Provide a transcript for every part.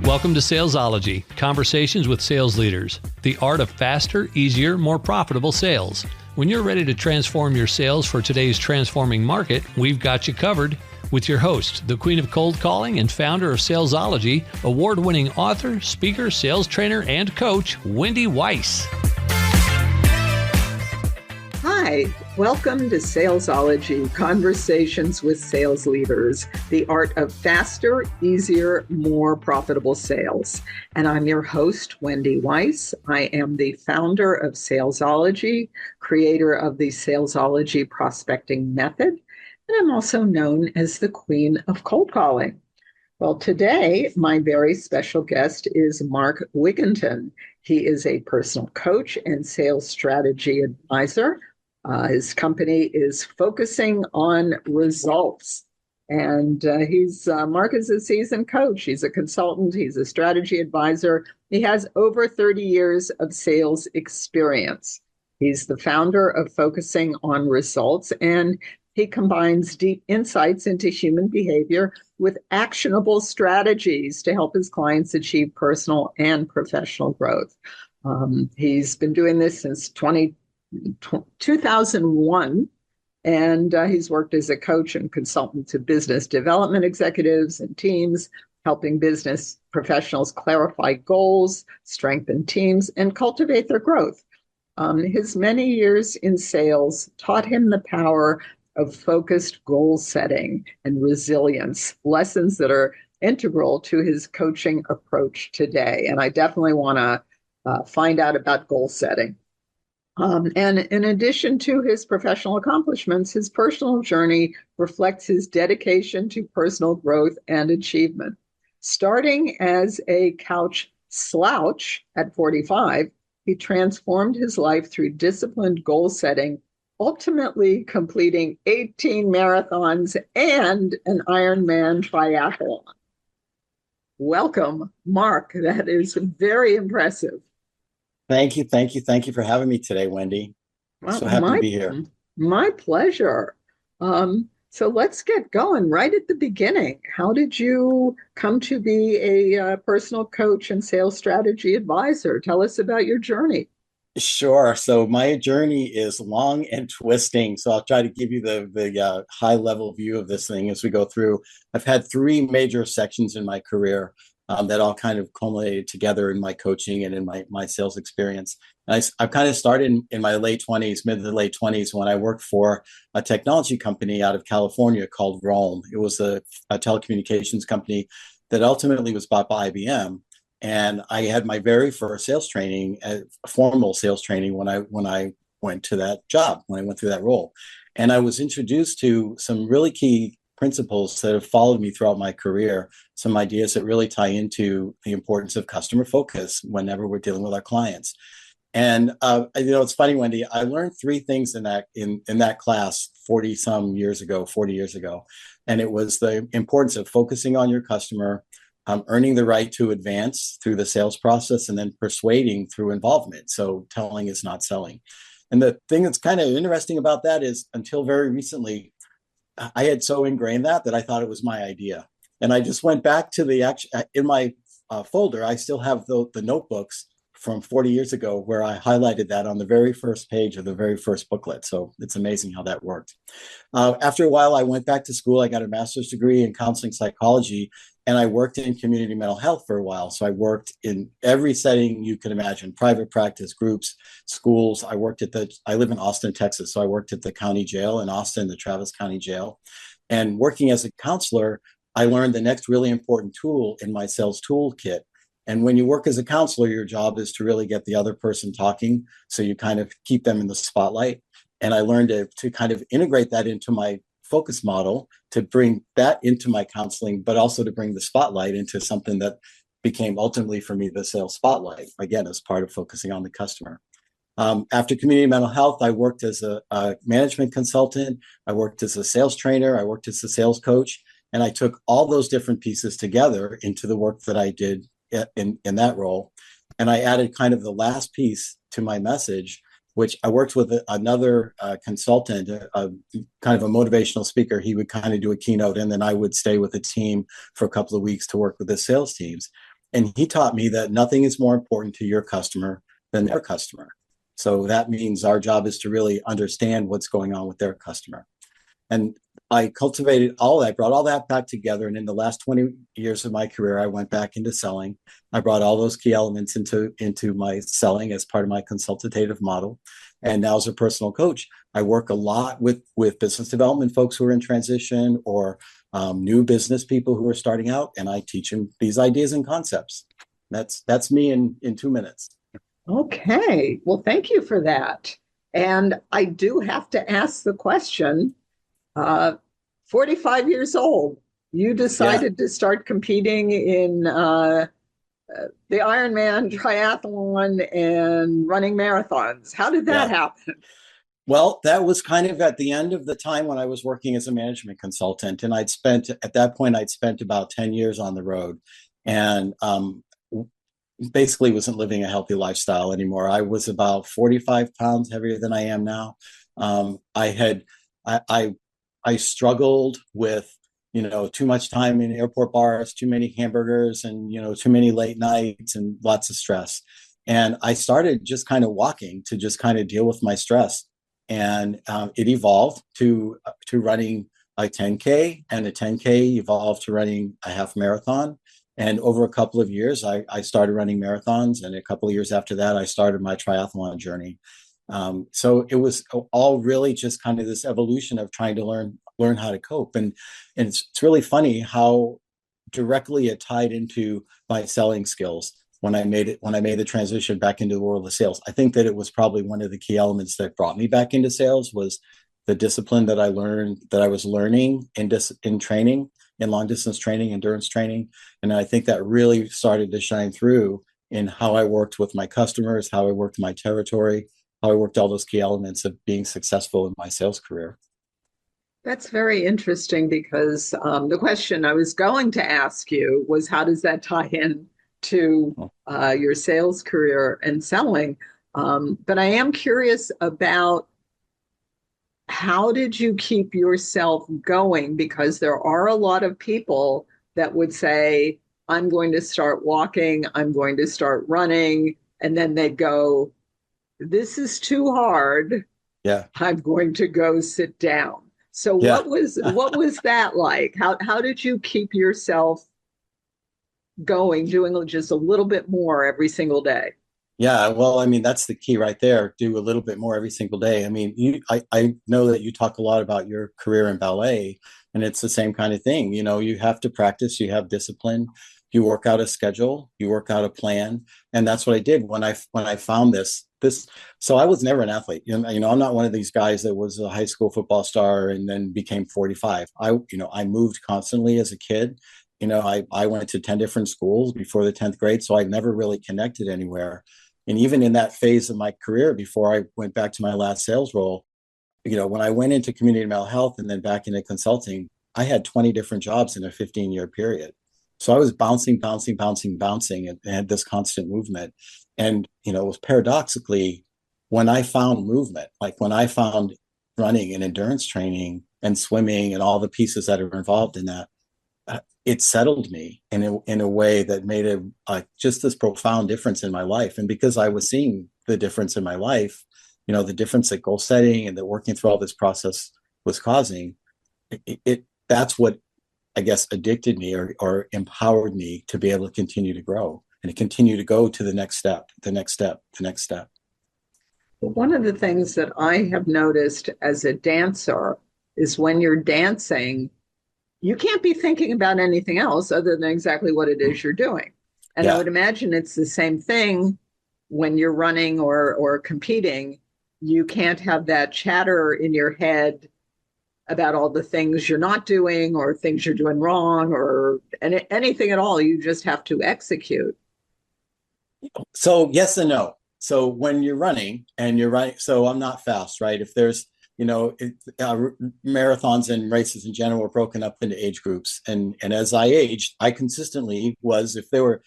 Welcome to Salesology, conversations with sales leaders, the art of faster, easier, more profitable sales. When you're ready to transform your sales for today's transforming market, we've got you covered with your host, the queen of cold calling and founder of Salesology, award-winning author, speaker, sales trainer, and coach, Wendy Weiss. Hi, welcome to Salesology, conversations with sales leaders, the art of faster, easier, more profitable sales. And I'm your host, Wendy Weiss. I am the founder of Salesology, creator of the Salesology prospecting method, and I'm also known as the queen of cold calling. Well, today, my very special guest is Mark Wigginton. He is a personal coach and sales strategy advisor. His company is focusing on results. And Mark is a seasoned coach. He's a consultant. He's a strategy advisor. He has over 30 years of sales experience. He's the founder of Focusing on Results, and he combines deep insights into human behavior with actionable strategies to help his clients achieve personal and professional growth. He's been doing this since 2001, and he's worked as a coach and consultant to business development executives and teams, helping business professionals clarify goals, strengthen teams, and cultivate their growth. His many years in sales taught him the power of focused goal setting and resilience, lessons that are integral to his coaching approach today. And I definitely want to find out about goal setting. And in addition to his professional accomplishments, his personal journey reflects his dedication to personal growth and achievement. Starting as a couch slouch at 45, he transformed his life through disciplined goal setting, ultimately completing 18 marathons and an Ironman triathlon. Welcome, Mark. That is very impressive. Thank you for having me today, Wendy. Well, so happy to be here. My pleasure. So let's get going right at the beginning. How did you come to be a personal coach and sales strategy advisor? Tell us about your journey. Sure. So my journey is long and twisting. So I'll try to give you the high level view of this thing as we go through. I've had three major sections in my career that all kind of culminated together in my coaching and in my sales experience. And I've kind of started in my mid to late 20s, when I worked for a technology company out of California called Rome. It was a telecommunications company that ultimately was bought by IBM. And I had my very first sales training, formal sales training, when I went to that job, when I went through that role. And I was introduced to some really key principles that have followed me throughout my career, some ideas that really tie into the importance of customer focus whenever we're dealing with our clients. And it's funny, Wendy, I learned three things in that class 40 years ago. And it was the importance of focusing on your customer, earning the right to advance through the sales process, and then persuading through involvement. So telling is not selling. And the thing that's kind of interesting about that is, until very recently, I had so ingrained that I thought it was my idea. And I just went back to in my folder, I still have the notebooks from 40 years ago where I highlighted that on the very first page of the very first booklet. So it's amazing how that worked. After a while, I went back to school. I got a master's degree in counseling psychology, and I worked in community mental health for a while. So I worked in every setting you can imagine: private practice, groups, schools. I live in Austin, Texas. So I worked at the county jail in Austin, the Travis County Jail. And working as a counselor, I learned the next really important tool in my sales toolkit. And when you work as a counselor, your job is to really get the other person talking. So you kind of keep them in the spotlight. And I learned to kind of integrate that into my focus model, to bring that into my counseling, but also to bring the spotlight into something that became ultimately for me the sales spotlight, again, as part of focusing on the customer. After community mental health, I worked as a management consultant. I worked as a sales trainer. I worked as a sales coach. And I took all those different pieces together into the work that I did in that role. And I added kind of the last piece to my message, which I worked with another consultant, kind of a motivational speaker. He would kind of do a keynote, and then I would stay with the team for a couple of weeks to work with the sales teams. And he taught me that nothing is more important to your customer than their customer. So that means our job is to really understand what's going on with their customer. And I cultivated all that, brought all that back together. And in the last 20 years of my career, I went back into selling. I brought all those key elements into my selling as part of my consultative model. And now as a personal coach, I work a lot with business development folks who are in transition or new business people who are starting out. And I teach them these ideas and concepts. That's me in 2 minutes. Okay. Well, thank you for that. And I do have to ask the question, 45 years old, you decided to start competing in the Ironman triathlon and running marathons. How did that happen? Well, that was kind of at the end of the time when I was working as a management consultant. And at that point, I'd spent about 10 years on the road and basically wasn't living a healthy lifestyle anymore. I was about 45 pounds heavier than I am now. I struggled with, too much time in airport bars, too many hamburgers and, too many late nights and lots of stress. And I started just kind of walking to just kind of deal with my stress. And it evolved to running a 10K, and a 10K evolved to running a half marathon. And over a couple of years, I started running marathons. And a couple of years after that, I started my triathlon journey. So it was all really just kind of this evolution of trying to learn how to cope. And it's really funny how directly it tied into my selling skills when I made the transition back into the world of sales. I think that it was probably one of the key elements that brought me back into sales was the discipline that I learned, that I was learning in training, in long distance training, endurance training. And I think that really started to shine through in how I worked with my customers, how I worked my territory, how I worked all those key elements of being successful in my sales career. That's very interesting because the question I was going to ask you was, how does that tie in to your sales career and selling? But I am curious about, how did you keep yourself going? Because there are a lot of people that would say, I'm going to start walking, I'm going to start running, and then they go, this is too hard. Yeah. I'm going to go sit down. So what was that like? How did you keep yourself going, doing just a little bit more every single day? Yeah, well, I mean, that's the key right there. Do a little bit more every single day. I mean, I know that you talk a lot about your career in ballet, and it's the same kind of thing. You have to practice, you have discipline, you work out a schedule, you work out a plan. And that's what I did when I found this. So I was never an athlete. I'm not one of these guys that was a high school football star and then became 45. I moved constantly as a kid. I went to 10 different schools before the 10th grade, so I never really connected anywhere. And even in that phase of my career, before I went back to my last sales role, when I went into community mental health and then back into consulting, I had 20 different jobs in a 15-year period. So I was bouncing, and had this constant movement. And, it was paradoxically, when I found movement, like when I found running and endurance training and swimming and all the pieces that are involved in that, it settled me in a way that made just this profound difference in my life. And because I was seeing the difference in my life, the difference that goal setting and that working through all this process was causing, that's what, I guess, addicted me or empowered me to be able to continue to grow and to continue to go to the next step. One of the things that I have noticed as a dancer is when you're dancing, you can't be thinking about anything else other than exactly what it is you're doing. And I would imagine it's the same thing when you're running or competing. You can't have that chatter in your head about all the things you're not doing or things you're doing wrong or anything at all. You just have to execute. So yes and no. So when you're running and you're running, so I'm not fast, right? If there's marathons and races in general are broken up into age groups. And as I aged, I consistently was, if there were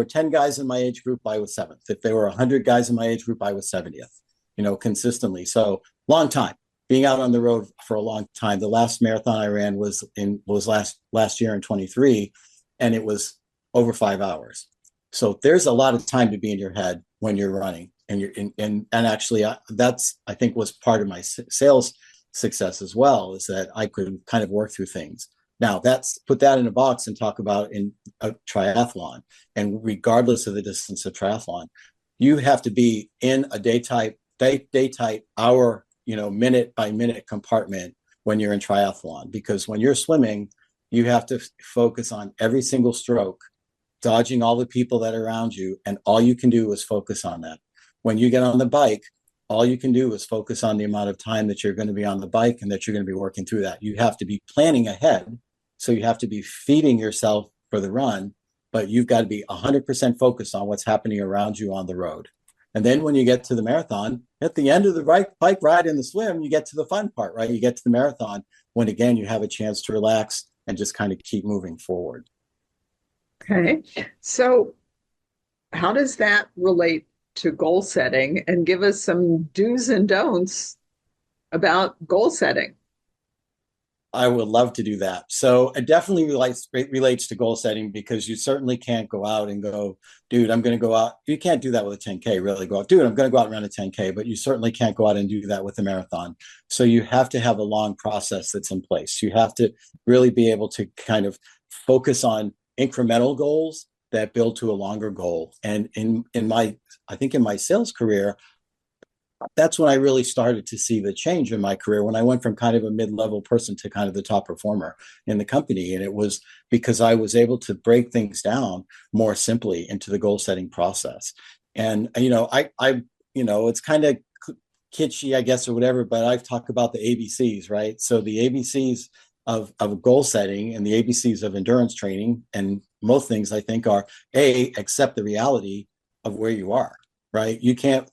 10 guys in my age group, I was 7th. If there were 100 guys in my age group, I was 70th, consistently. So long time, being out on the road for a long time. The last marathon I ran was last year in 23. And it was over 5 hours. So there's a lot of time to be in your head when you're running, and you're in, and actually that's, I think, was part of my sales success as well, is that I could kind of work through things. Now that's put that in a box and talk about in a triathlon, and regardless of the distance of triathlon, you have to be in a day type hour, minute by minute compartment when you're in triathlon, because when you're swimming, you have to focus on every single stroke, dodging all the people that are around you, and all you can do is focus on that. When you get on the bike, all you can do is focus on the amount of time that you're going to be on the bike and that you're going to be working through that. You have to be planning ahead. So you have to be feeding yourself for the run, but you've got to be 100% focused on what's happening around you on the road. And then when you get to the marathon, at the end of the bike ride and the swim, you get to the fun part, right? You get to the marathon when, again, you have a chance to relax and just kind of keep moving forward. Okay. So how does that relate to goal setting? And give us some do's and don'ts about goal setting. I would love to do that. So it definitely relates to goal setting, because you certainly can't go out and go, dude, I'm going to go out. You can't do that with a 10K, really go out, dude, I'm going to go out and run a 10K, but you certainly can't go out and do that with a marathon. So you have to have a long process that's in place. You have to really be able to kind of focus on incremental goals that build to a longer goal. And I think in my sales career, that's when I really started to see the change in my career, when I went from kind of a mid-level person to kind of the top performer in the company. And it was because I was able to break things down more simply into the goal setting process. And, it's kind of kitschy, I guess, or whatever, but I've talked about the ABCs, right? So the ABCs of goal setting and the ABCs of endurance training and most things, I think, are accept the reality of where you are, right? You can't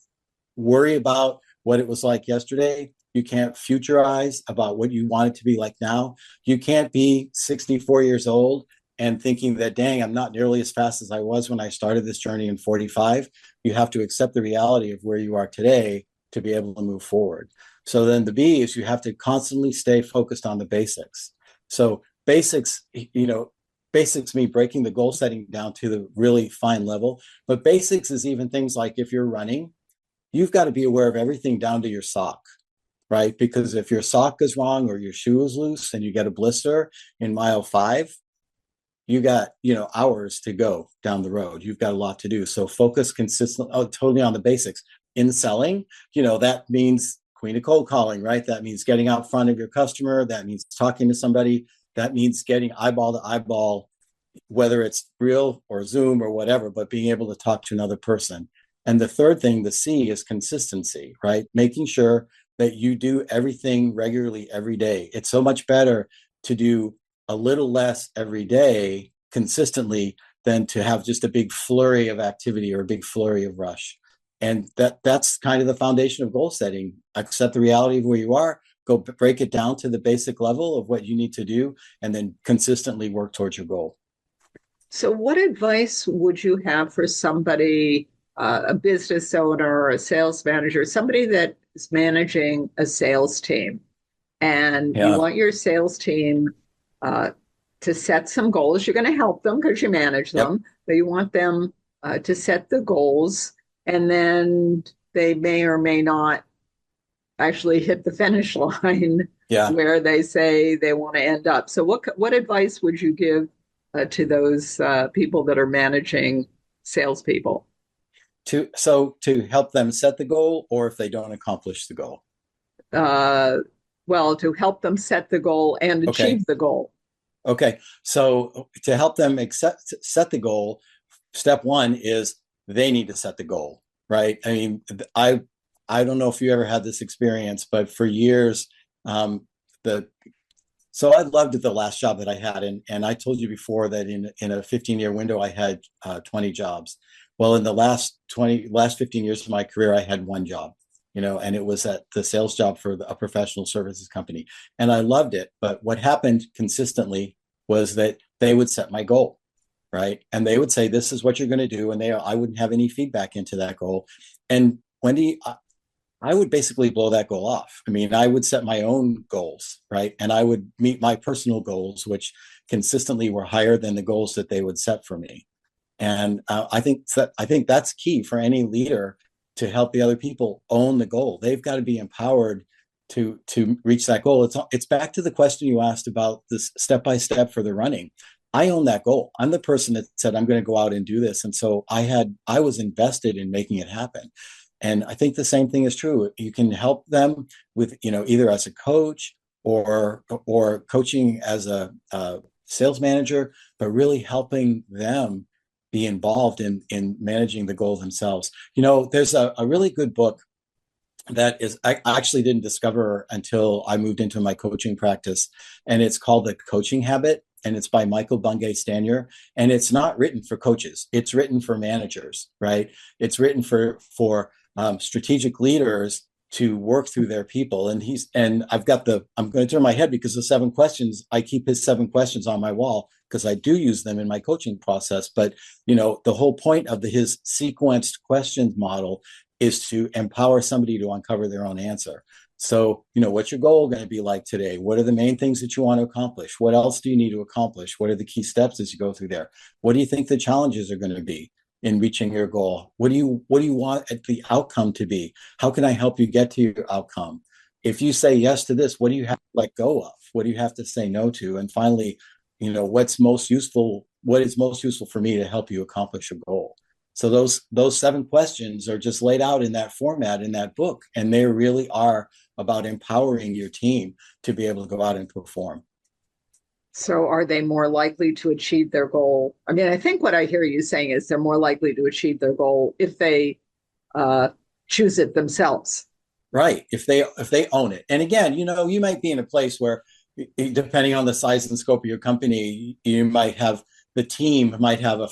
worry about what it was like yesterday. You can't futurize about what you want it to be like now. You can't be 64 years old and thinking that, dang, I'm not nearly as fast as I was when I started this journey in 45. You have to accept the reality of where you are today to be able to move forward. So then the B is you have to constantly stay focused on the basics. So basics mean breaking the goal setting down to the really fine level. But basics is even things like, if you're running, you've got to be aware of everything down to your sock, right? Because if your sock is wrong or your shoe is loose and you get a blister in mile 5, you got, hours to go down the road. You've got a lot to do. So focus totally on the basics. In selling, that means queen of cold calling, right? That means getting out front of your customer. That means talking to somebody. That means getting eyeball to eyeball, whether it's real or Zoom or whatever, but being able to talk to another person. And the third thing, the C, is consistency, right? Making sure that you do everything regularly every day. It's so much better to do a little less every day consistently than to have just a big flurry of activity or a big flurry of rush. And that's kind of the foundation of goal setting. Accept the reality of where you are, go break it down to the basic level of what you need to do, and then consistently work towards your goal. So what advice would you have for somebody, a business owner or a sales manager, somebody that is managing a sales team, and you want your sales team to set some goals? You're going to help them because you manage them, but you want them to set the goals, and then they may or may not actually hit the finish line where they say they want to end up. So what advice would you give to those people that are managing salespeople? To help them set the goal, or if they don't accomplish the goal? Well, to help them set the goal and achieve the goal. Okay. So to help them set the goal, step one is they need to set the goal, right? I mean, I don't know if you ever had this experience, but for years, so I loved the last job that I had. And I told you before that in a 15-year window, I had 20 jobs. Well, in the last 15 years of my career, I had one job, and it was at the sales job for a professional services company. And I loved it. But what happened consistently was that they would set my goal, right? And they would say, this is what you're going to do. And I wouldn't have any feedback into that goal. And Wendy, I would basically blow that goal off. I mean, I would set my own goals, right? And I would meet my personal goals, which consistently were higher than the goals that they would set for me. And I think that's key for any leader to help the other people own the goal. They've got to be empowered to reach that goal. It's back to the question you asked about this step by step for the running. I own that goal. I'm the person that said I'm going to go out and do this, and so I was invested in making it happen. And I think the same thing is true. You can help them with, either as a coach or coaching as a sales manager, but really helping them be involved in managing the goal themselves. There's a really good book that I actually didn't discover until I moved into my coaching practice, and it's called The Coaching Habit, and it's by Michael Bungay Stanier, and it's not written for coaches. It's written for managers, right? It's written for strategic leaders to work through their people. And I'm going to turn my head because the 7 questions, I keep his 7 questions on my wall because I do use them in my coaching process. But, the whole point of his sequenced questions model is to empower somebody to uncover their own answer. So, what's your goal going to be like today? What are the main things that you want to accomplish? What else do you need to accomplish? What are the key steps as you go through there? What do you think the challenges are going to be in reaching your goal? What do you want the outcome to be? How can I help you get to your outcome? If you say yes to this, what do you have to let go of? What do you have to say no to? And finally, what is most useful for me to help you accomplish a goal? So those 7 questions are just laid out in that format in that book, and they really are about empowering your team to be able to go out and perform. So are they more likely to achieve their goal? I mean, I think what I hear you saying is they're more likely to achieve their goal if they choose it themselves. Right. If they own it. And again, you might be in a place where, depending on the size and scope of your company, the team might have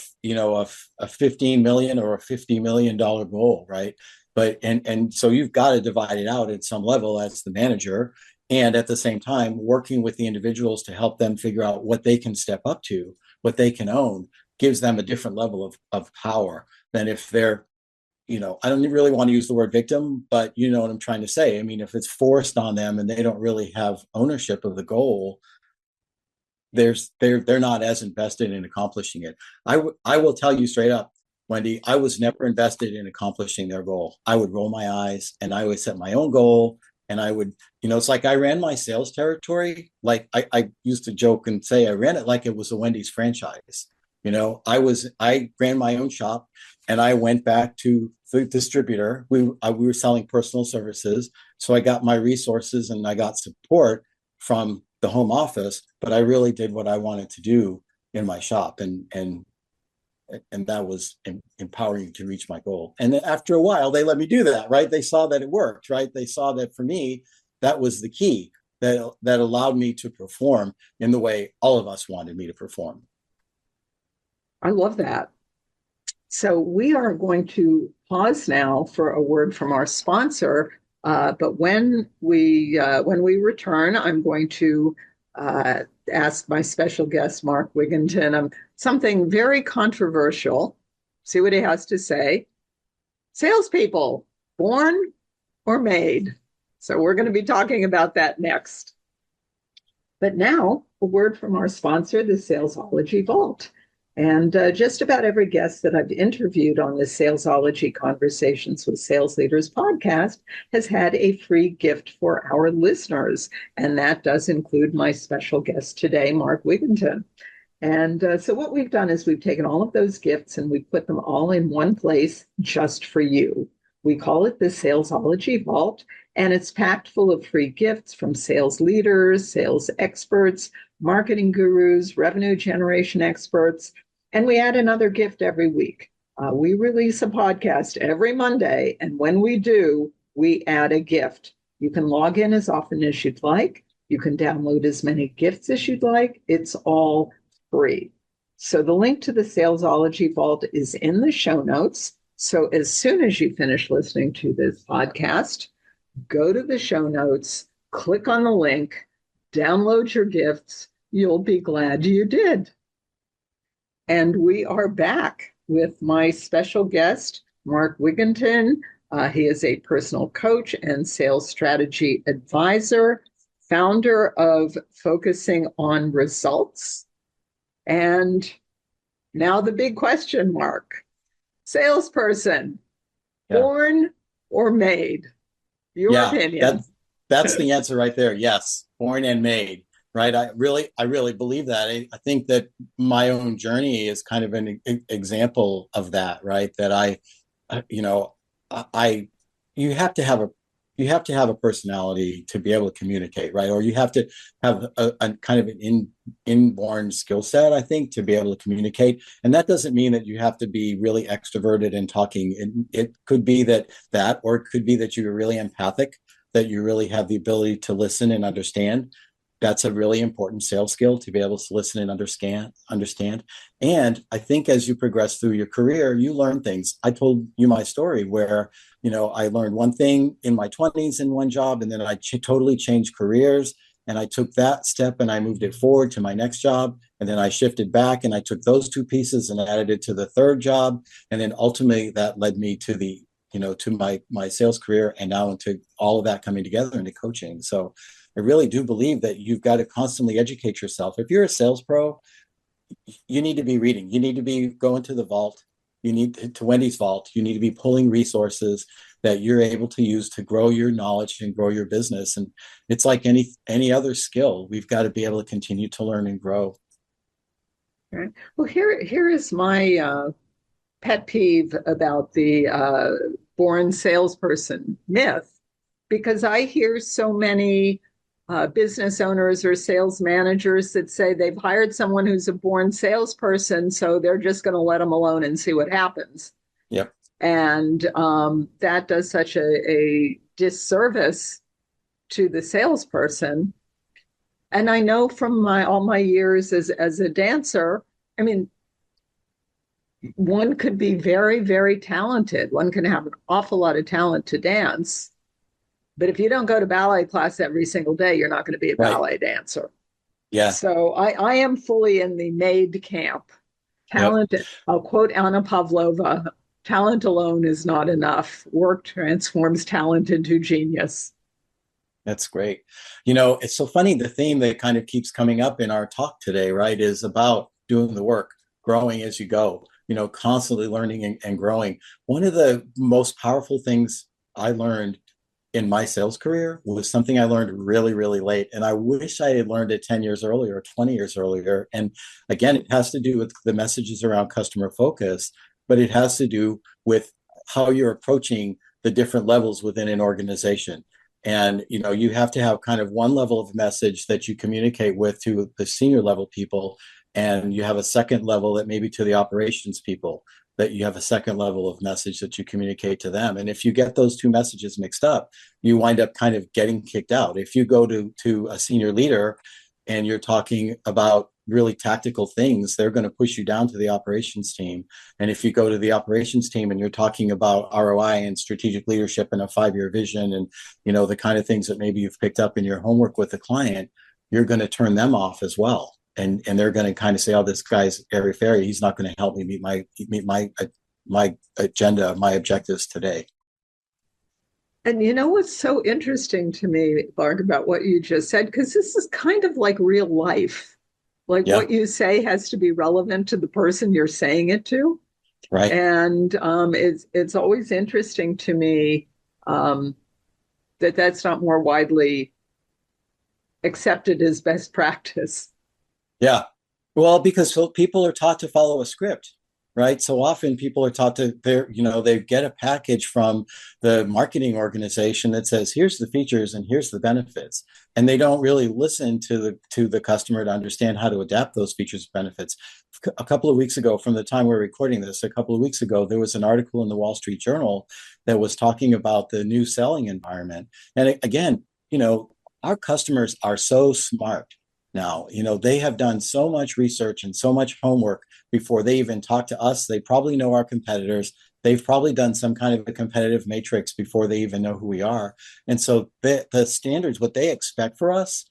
a 15 million or a $50 million goal, right? But and so you've got to divide it out at some level as the manager, and at the same time working with the individuals to help them figure out what they can step up to, what they can own, gives them a different level of power than if they're, I don't really want to use the word victim, but you know what I'm trying to say. I mean, if it's forced on them and they don't really have ownership of the goal, they're not as invested in accomplishing it. I will tell you straight up, Wendy, I was never invested in accomplishing their goal. I would roll my eyes and I would set my own goal. And I would, it's like I ran my sales territory. Like I used to joke and say I ran it like it was a Wendy's franchise. I ran my own shop, and I went back to the distributor. We were selling personal services. So I got my resources and I got support from the home office, but I really did what I wanted to do in my shop. And that was empowering to reach my goal. And then after a while, they let me do that, right? They saw that it worked, right? They saw that for me, that was the key that allowed me to perform in the way all of us wanted me to perform. I love that. So we are going to pause now for a word from our sponsor. But when we return, I'm going to ask my special guest, Mark Wigginton, something very controversial. See what he has to say. Salespeople, born or made? So we're going to be talking about that next. But now, a word from our sponsor, the Salesology Vault. And just about every guest that I've interviewed on the Salesology Conversations with Sales Leaders podcast has had a free gift for our listeners. And that does include my special guest today, Mark Wigginton. And so what we've done is we've taken all of those gifts and we've put them all in one place just for you. We call it the Salesology Vault, and it's packed full of free gifts from sales leaders, sales experts, marketing gurus, revenue generation experts, and we add another gift every week. We release a podcast every Monday, and when we do, we add a gift. You can log in as often as you'd like. You can download as many gifts as you'd like. It's all free. So the link to the Salesology Vault is in the show notes. So as soon as you finish listening to this podcast, go to the show notes, click on the link, download your gifts. You'll be glad you did. And we are back with my special guest, Mark Wigginton. He is a personal coach and sales strategy advisor, founder of Focusing on Results. And now the big question mark, salesperson, born or made? Your opinion. That's the answer right there. Yes, born and made. Right. I really believe that. I think that my own journey is kind of an example of that. Right. That you have to have a personality to be able to communicate, right? Or you have to have a kind of an inborn skill set, I think, to be able to communicate. And that doesn't mean that you have to be really extroverted and talking. It could be that, or it could be that you're really empathic, that you really have the ability to listen and understand. That's a really important sales skill, to be able to listen and understand. And I think as you progress through your career, you learn things. I told you my story where, I learned one thing in my 20s in one job, and then I totally changed careers. And I took that step and I moved it forward to my next job. And then I shifted back and I took those two pieces and added it to the third job. And then ultimately that led me to to my sales career, and now into all of that coming together into coaching. So I really do believe that you've got to constantly educate yourself. If you're a sales pro, you need to be reading. You need to be going to the vault. You need to Wendy's vault. You need to be pulling resources that you're able to use to grow your knowledge and grow your business. And it's like any other skill. We've got to be able to continue to learn and grow. Right. Well, here is my pet peeve about the born salesperson myth, because I hear so many business owners or sales managers that say they've hired someone who's a born salesperson, so they're just going to let them alone and see what happens. Yep. And that does such a disservice to the salesperson. And I know from all my years as a dancer, I mean, one could be very, very talented. One can have an awful lot of talent to dance. But if you don't go to ballet class every single day, you're not going to be a ballet dancer. Yeah. So I am fully in the made camp. Talent, yep. I'll quote Anna Pavlova, talent alone is not enough. Work transforms talent into genius. That's great. It's so funny. The theme that kind of keeps coming up in our talk today, right, is about doing the work, growing as you go, constantly learning and growing. One of the most powerful things I learned in my sales career was something I learned really, really late. And I wish I had learned it 10 years earlier, 20 years earlier. And again, it has to do with the messages around customer focus, but it has to do with how you're approaching the different levels within an organization. And, you have to have kind of one level of message that you communicate with to the senior level people. And you have a second level that maybe to the operations people, that you have a second level of message that you communicate to them. And if you get those two messages mixed up, you wind up kind of getting kicked out. If you go to a senior leader and you're talking about really tactical things, they're going to push you down to the operations team. And if you go to the operations team and you're talking about ROI and strategic leadership and a 5-year vision and, the kind of things that maybe you've picked up in your homework with the client, you're going to turn them off as well. And they're going to kind of say, "Oh, this guy's airy-fairy. He's not going to help me meet my agenda, my objectives today." And what's so interesting to me, Mark, about what you just said, because this is kind of like real life. Like what you say has to be relevant to the person you're saying it to. Right. And it's always interesting to me that that's not more widely accepted as best practice. Yeah. Well, because people are taught to follow a script, right? So often people are taught they get a package from the marketing organization that says, here's the features and here's the benefits. And they don't really listen to the customer to understand how to adapt those features and benefits. A couple of weeks ago, from the time we're recording this, there was an article in the Wall Street Journal that was talking about the new selling environment. And again, our customers are so smart. Now, they have done so much research and so much homework before they even talk to us. They probably know our competitors. They've probably done some kind of a competitive matrix before they even know who we are. And so the standards, what they expect for us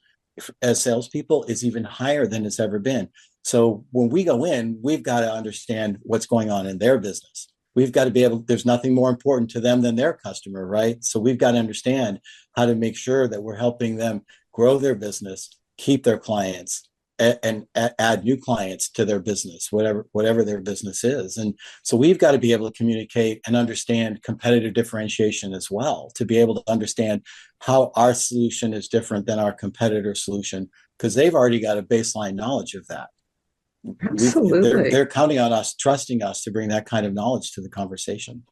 as salespeople is even higher than it's ever been. So when we go in, we've got to understand what's going on in their business. we've got to be able, there's nothing more important to them than their customer, right? So we've got to understand how to make sure that we're helping them grow their business, keep their clients, and add new clients to their business, whatever their business is. And so we've got to be able to communicate and understand competitive differentiation as well, to be able to understand how our solution is different than our competitor solution, because they've already got a baseline knowledge of that. Absolutely. They're counting on us, trusting us to bring that kind of knowledge to the conversation.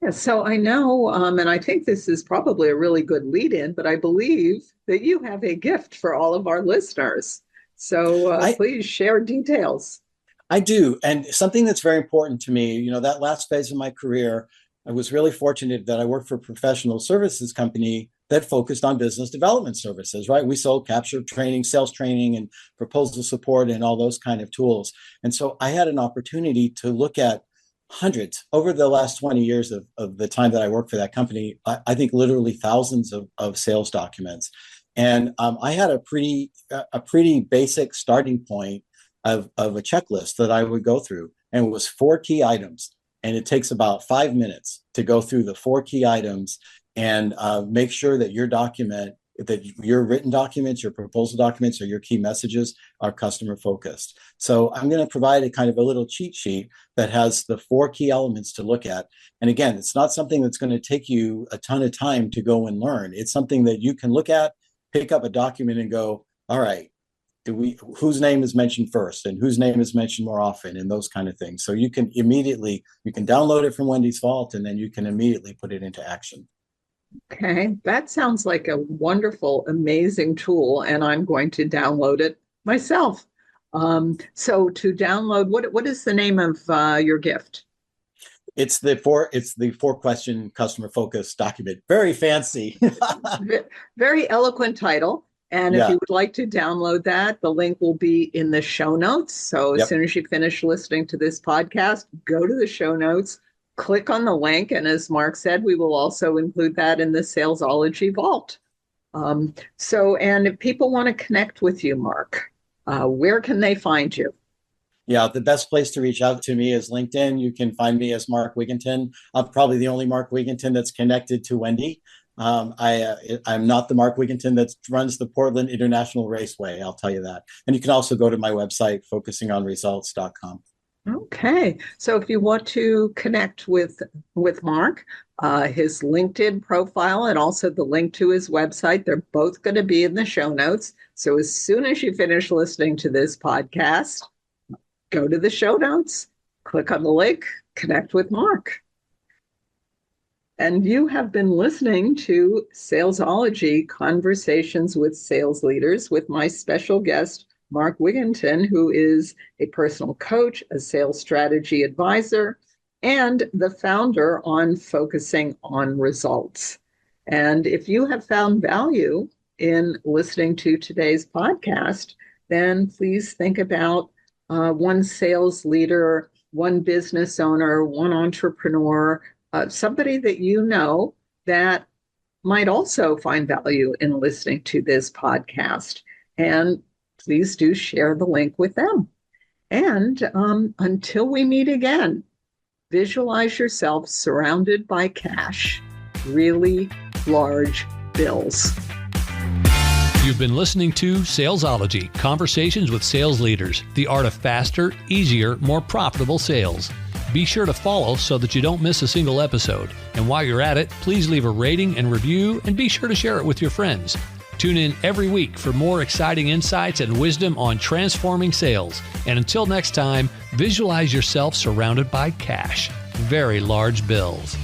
Yeah, so I know, and I think this is probably a really good lead in, but I believe that you have a gift for all of our listeners. So please share details. I do. And something that's very important to me, that last phase of my career, I was really fortunate that I worked for a professional services company that focused on business development services, right? We sold capture training, sales training, and proposal support and all those kind of tools. And so I had an opportunity to look at hundreds over the last 20 years of the time that I worked for that company. I think literally thousands of sales documents. And I had a pretty basic starting point of a checklist that I would go through. And it was 4 key items. And it takes about 5 minutes to go through the 4 key items and make sure that your document, that your written documents, your proposal documents, or your key messages are customer focused. So I'm going to provide a kind of a little cheat sheet that has the 4 key elements to look at. And again, it's not something that's going to take you a ton of time to go and learn. It's something that you can look at, pick up a document and go, all right, whose name is mentioned first and whose name is mentioned more often, and those kind of things. So you can download it from Wendy's Vault, and then you can immediately put it into action. Okay, that sounds like a wonderful, amazing tool, and I'm going to download it myself. So to download, what is the name of your gift? It's the 4-question customer focused document. Very fancy. Very eloquent title. And if you would like to download that, the link will be in the show notes. So as soon as you finish listening to this podcast, go to the show notes, click on the link. And as Mark said, we will also include that in the Salesology Vault. And if people want to connect with you, Mark, where can they find you? Yeah, the best place to reach out to me is LinkedIn. You can find me as Mark Wigginton. I'm probably the only Mark Wigginton that's connected to Wendy. I'm not the Mark Wigginton that runs the Portland International Raceway, I'll tell you that. And you can also go to my website, focusingonresults.com. Okay. So if you want to connect with Mark, his LinkedIn profile and also the link to his website, they're both going to be in the show notes. So as soon as you finish listening to this podcast, go to the show notes, click on the link, connect with Mark. And you have been listening to Salesology, Conversations with Sales Leaders, with my special guest, Mark Wigginton, who is a personal coach, a sales strategy advisor, and the founder on Focusing on Results. And if you have found value in listening to today's podcast, then please think about one sales leader, one business owner, one entrepreneur, somebody that you know that might also find value in listening to this podcast. And please do share the link with them. And until we meet again, visualize yourself surrounded by cash, really large bills. You've been listening to Salesology, Conversations with Sales Leaders, the art of faster, easier, more profitable sales. Be sure to follow so that you don't miss a single episode. And while you're at it, please leave a rating and review, and be sure to share it with your friends. Tune in every week for more exciting insights and wisdom on transforming sales. And until next time, visualize yourself surrounded by cash, very large bills.